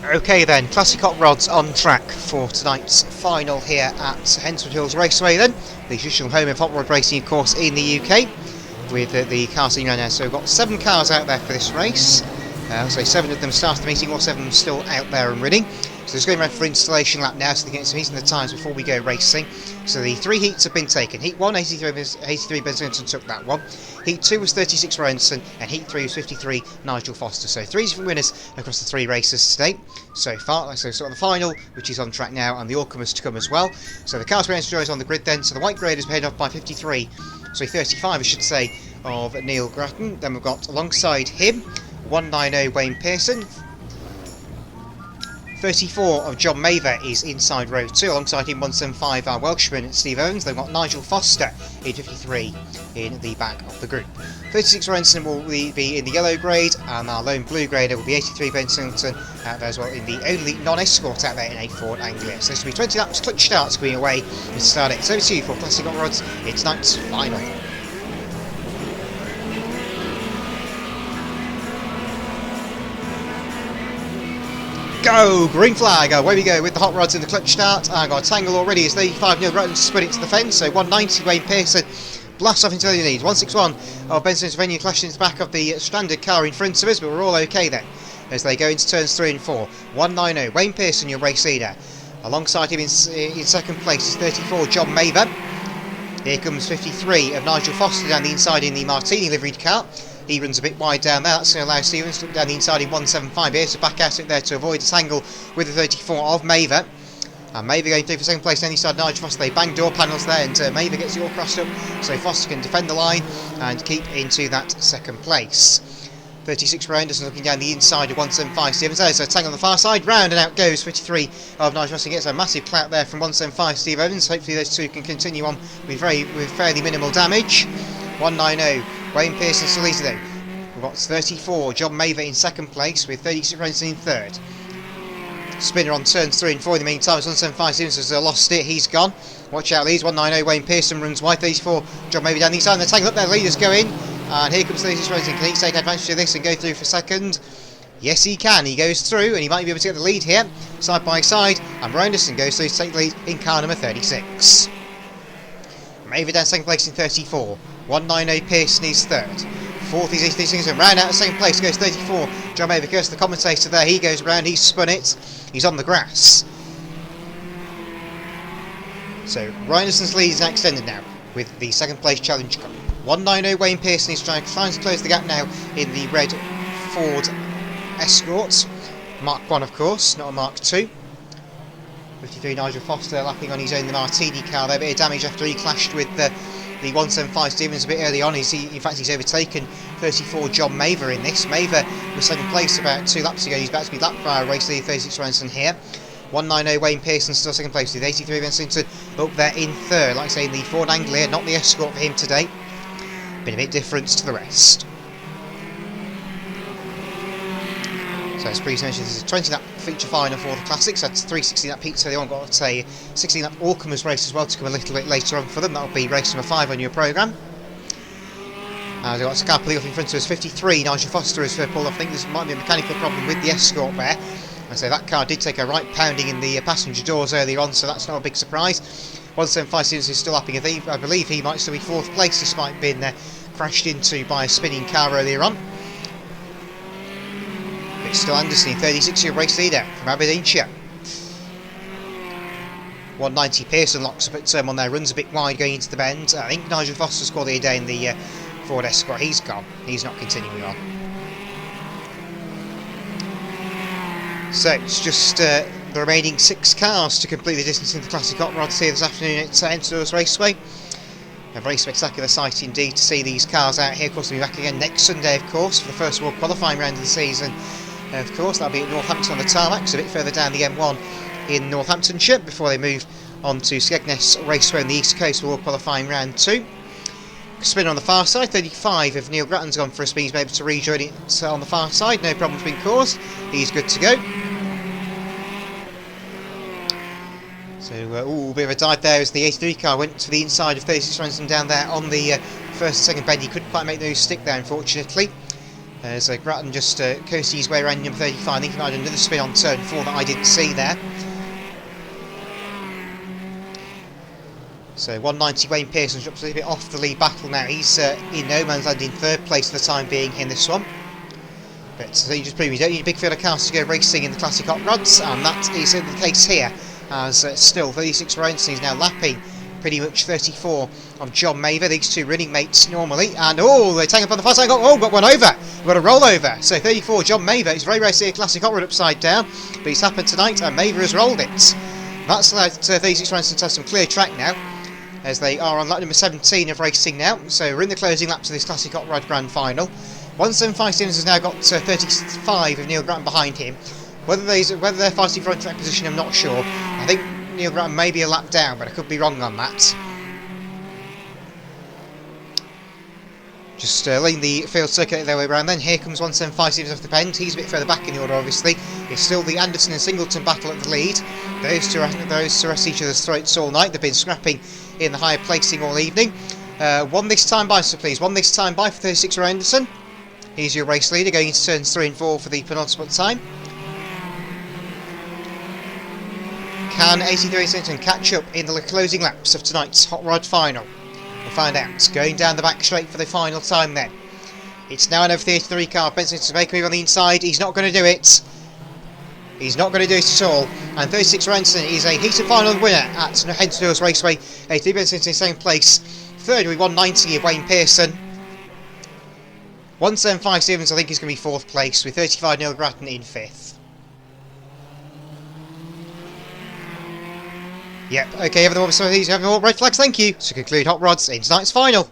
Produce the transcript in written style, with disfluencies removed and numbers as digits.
Okay then, Classic Hot Rods on track for tonight's final here at Hednesford Hills Raceway then, the traditional home of hot rod racing of course in the UK, with the cars seen right now. So we've got 7 cars out there for this race, so 7 of them started the meeting, all 7 of them still out there and running. So just going around for installation lap now, so they get some heat in the tyres before we go racing. So the 3 heats have been taken. Heat 1, 83 Benson took that one. Heat 2 was 36 Rowanson, and Heat 3 was 53 Nigel Foster. So 3 different winners across the 3 races today so far. So sort of the final, which is on track now, and the all-comers to come as well. So the cars for enjoys on the grid then. So the white grade is paid off by 35 I should say, of Neil Grattan. Then we've got alongside him 190 Wayne Pearson. 34 of John Mather is inside row 2, alongside him 175 our Welshman Steve Owens. They've got Nigel Foster in 53 in the back of the group. 36 Ranson will be in the yellow grade, and our lone blue grader will be 83 Ben Singleton out there as well in the only non-escort out there in a Ford Anglia. So this will be 20 laps, clutch starts going away with start it. So to you for Classic Hot Rods, it's tonight's final. Go! Green flag, away we go with the hot rods in the clutch start. I got a tangle already as 35 Neil Grattan split it to the fence, so 190 Wayne Pearson blasts off into the lead. 161 of Benson's Venue clashed into the back of the standard car in front of us, but we're all okay then as they go into turns 3 and 4. 190 Wayne Pearson, your race leader. Alongside him in second place is 34 John Mather. Here comes 53 of Nigel Foster down the inside in the Martini liveried car. He runs a bit wide down there, that's going to allow Stevens to look down the inside in 175 here, so back out it there to avoid a tangle with the 34 of Mather. And Mather going through for second place down the inside Nigel Foster. They bang door panels there, and Mather gets it all crossed up, so Foster can defend the line and keep into that second place. 36 Anderson looking down the inside of 175 Stevens. There's a tangle on the far side, round and out goes 53 of Nigel Foster. Gets a massive clout there from 175 Steve Evans. Hopefully those two can continue on with fairly minimal damage. 190 Wayne Pearson still easy though. We've got 34 John Mather in second place with 36 Ranson in third. Spinner on turns 3 and 4 in the meantime. 175 Stevens has lost it, he's gone. Watch out leads, 190 Wayne Pearson runs wide, 34 John Mather down the inside, and the tangle up there, leaders go in. And here comes 36 Ranson. Can he take advantage of this and go through for second? Yes he can, he goes through and he might be able to get the lead here, side by side, and Anderson goes through to take the lead in car number 36. Mather down second place in 34. 190 Pearson is third. Fourth is 86 and round out of second place goes 34 John Mather. Goes to the commentator there, he goes round, he's spun it, he's on the grass. So Reinerson's lead is now extended now with the second place challenge coming. 190 Wayne Pearson is trying to close the gap now in the red Ford Escort. Mark 1 of course, not a Mark 2. 53 Nigel Foster lapping on his own, the Martini car there, a bit of damage after he clashed with the 175 Stevens a bit early on. In fact he's overtaken 34 John Mather in this. Mather was second place about 2 laps ago, he's about to be lapped by a race leader 36 Ranson here. 190 Wayne Pearson still second place with 83 Vincent up there in third. Like I say, the Ford Anglia, not the Escort for him today. Been a bit different to the rest. So as previously mentioned, this is a 20 lap feature final for the Classics. That's 360 lap heats, so they all got a 16 lap all-comers race as well to come a little bit later on for them. That'll be race number 5 on your programme. They've got Scarpelli off in front of us, 53 Nigel Foster has pulled off. I think there might be a mechanical problem with the Escort there. And so that car did take a right pounding in the passenger doors earlier on, so that's not a big surprise. 175 Stevens is still upping. I believe he might still be 4th place despite being crashed into by a spinning car earlier on. It's still Anderson, 36-year race leader from Aberdeenshire. 190 Pearson locks up at turn 1 there, runs a bit wide going into the bend. I think Nigel Foster scored the day in the Ford Escort. He's gone, he's not continuing on. So it's just the remaining 6 cars to complete the distance in the Classic Hot Rods here this afternoon at Hednesford Raceway. A very spectacular sight indeed to see these cars out here. Of course, we'll be back again next Sunday, of course, for the first World qualifying round of the season. Of course, that'll be at Northampton on the tarmac, so a bit further down the M1 in Northamptonshire before they move on to Skegness Raceway on the East Coast for World qualifying round 2. Spin on the far side, 35 of Neil Grattan's gone for a spin, he's able to rejoin it on the far side, no problems being caused, he's good to go. So, a bit of a dive there as the 83 car went to the inside of 36 Ransom down there on the first and second bend. He couldn't quite make those stick there, unfortunately. As Grattan just coasted his way around number 35. I think he might have done another spin on turn 4 that I didn't see there. So 190 Wayne Pearson drops a little bit off the lead battle now. He's in no man's land in 3rd place for the time being in this one. But so you just prove you don't need a big field of cars to go racing in the classic hot rods, and that is the case here. As still 36 Ranson is now lapping pretty much 34 of John Maver, these two running mates normally, and oh, they take up on the far side, got one over, got a rollover. So 34 John Maver, it's very rare to see a classic hot rod upside down, but it's happened tonight and Maver has rolled it. That's allowed 36 Ranson to have some clear track now, as they are on lap number 17 of racing now. So we're in the closing laps of this classic hot rod grand final. 175 Stevens has now got 35 of Neil Grattan behind him. Whether they're fighting for on-track position, I'm not sure. I think Neil Grattan may be a lap down, but I could be wrong on that. Just leading the field circuit their way around. Then here comes 175 Stevens off the bend. He's a bit further back in the order, obviously. It's still the Anderson and Singleton battle at the lead. Those two rest each other's throats all night. They've been scrapping in the higher placing all evening. One this time by, so please. One this time by for 36 Anderson. He's your race leader, going into turns 3 and 4 for the penultimate time. Can 83 Singleton catch up in the closing laps of tonight's hot rod final? We'll find out. Going down the back straight for the final time then. It's now an over 33 car. Benson to make a move on the inside. He's not going to do it. He's not going to do it at all. And 36 Ranson is a heated final winner at Hednesford Raceway. 83 Benson in second place. Third with 190 of Wayne Pearson. 175 Stevens I think is going to be 4th place, with 35 Neil Grattan in 5th. Yep, okay, everyone, so these have more red flags, thank you. To conclude Hot Rods in tonight's final.